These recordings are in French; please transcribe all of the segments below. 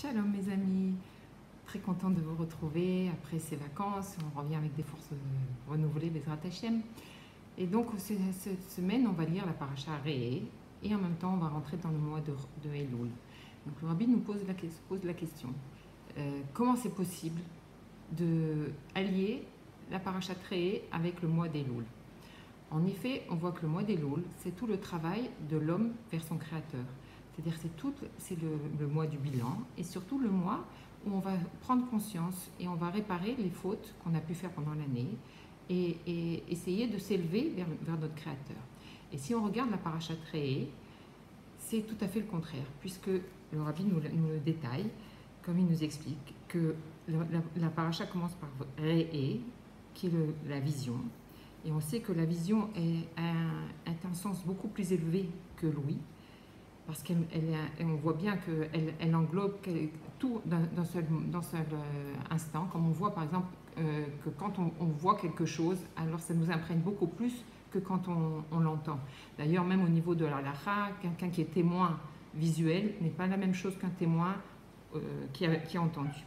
Shalom mes amis, très contente de vous retrouver après ces vacances. On revient avec des forces renouvelées, Bezrat Hashem. Et donc cette semaine, on va lire la paracha Re'eh et en même temps, on va rentrer dans le mois de Elul. Donc le Rabbi nous pose la question, comment c'est possible de allier la paracha Re'eh avec le mois d'Elul? En effet, on voit que le mois d'Elul, c'est tout le travail de l'homme vers son créateur. C'est-à-dire c'est le mois du bilan et surtout le mois où on va prendre conscience et on va réparer les fautes qu'on a pu faire pendant l'année et essayer de s'élever vers notre créateur. Et si on regarde la paracha Re'eh, c'est tout à fait le contraire, puisque le Rabbi nous le détaille, comme il nous explique, que la paracha commence par Re'eh, qui est la vision. Et on sait que la vision a un sens beaucoup plus élevé que l'ouïe, parce qu'on voit bien qu'elle englobe tout d'un seul instant. Comme on voit par exemple que quand on voit quelque chose, alors ça nous imprègne beaucoup plus que quand on l'entend. D'ailleurs, même au niveau de la halakha, quelqu'un qui est témoin visuel n'est pas la même chose qu'un témoin qui a entendu.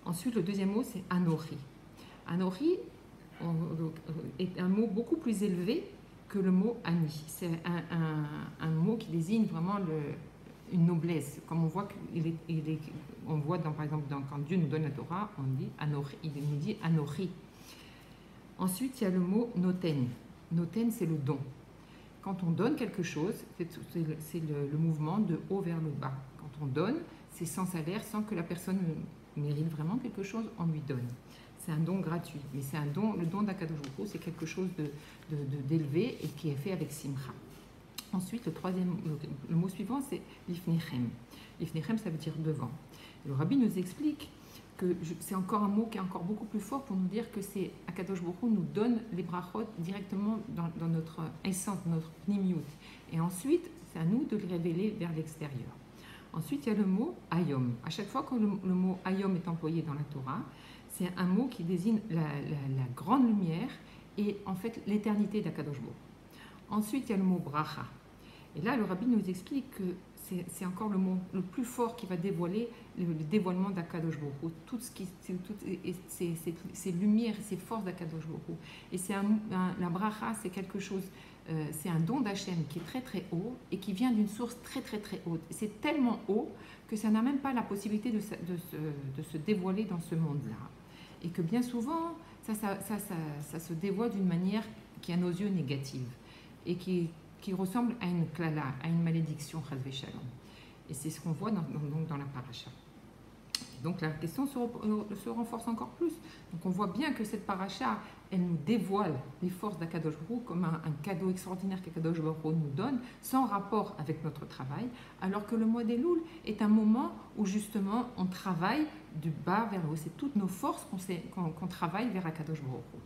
Ensuite, le deuxième mot, c'est anori. Anori est un mot beaucoup plus élevé que le mot ani. C'est un mot qui désigne vraiment une noblesse. Comme on voit, on voit par exemple quand Dieu nous donne la Torah, on dit anori, il nous dit anori. Ensuite, il y a le mot noten. Noten, c'est le don. Quand on donne quelque chose, c'est le mouvement de haut vers le bas. Quand on donne, c'est sans salaire, sans que la personne mérite vraiment quelque chose, on lui donne. C'est un don gratuit, mais c'est un don, le don d'Akadosh Baruch Hu, c'est quelque chose d'élevé et qui est fait avec simcha. Ensuite, le mot suivant, c'est lifnechem. Lifnechem, ça veut dire devant. Le Rabbi nous explique que c'est encore un mot qui est encore beaucoup plus fort pour nous dire que c'est Akadosh Baruch Hu nous donne les brachot directement dans notre essence, notre pnimiut. Et ensuite, c'est à nous de les révéler vers l'extérieur. Ensuite, il y a le mot ayom. À chaque fois que le mot ayom est employé dans la Torah, c'est un mot qui désigne la grande lumière et en fait l'éternité d'Akadosh Baruch Hu. Ensuite, il y a le mot bracha. Et là, le Rabbi nous explique que c'est encore le mot le plus fort qui va dévoiler le dévoilement d'Akadosh Baruch Hu. Tout ce qui, ces lumières, ces forces d'Akadosh Baruch Hu. Et la bracha, c'est quelque chose, c'est un don d'Hachem qui est très très haut et qui vient d'une source très très très haute. C'est tellement haut que ça n'a même pas la possibilité de se dévoiler dans ce monde-là. Et que bien souvent, ça se dévoile d'une manière qui, à nos yeux, négative et qui ressemble à une klala, à une malédiction, chas v'shalom. Et c'est ce qu'on voit dans la paracha. Donc la question se renforce encore plus. Donc on voit bien que cette paracha, elle nous dévoile les forces d'Akadosh Baruch Hu comme un cadeau extraordinaire qu'Akadosh Baruch Hu nous donne, sans rapport avec notre travail, alors que le mois d'Elul est un moment où justement on travaille du bas vers le haut. C'est toutes nos forces qu'on travaille vers Akadosh Baruch Hu.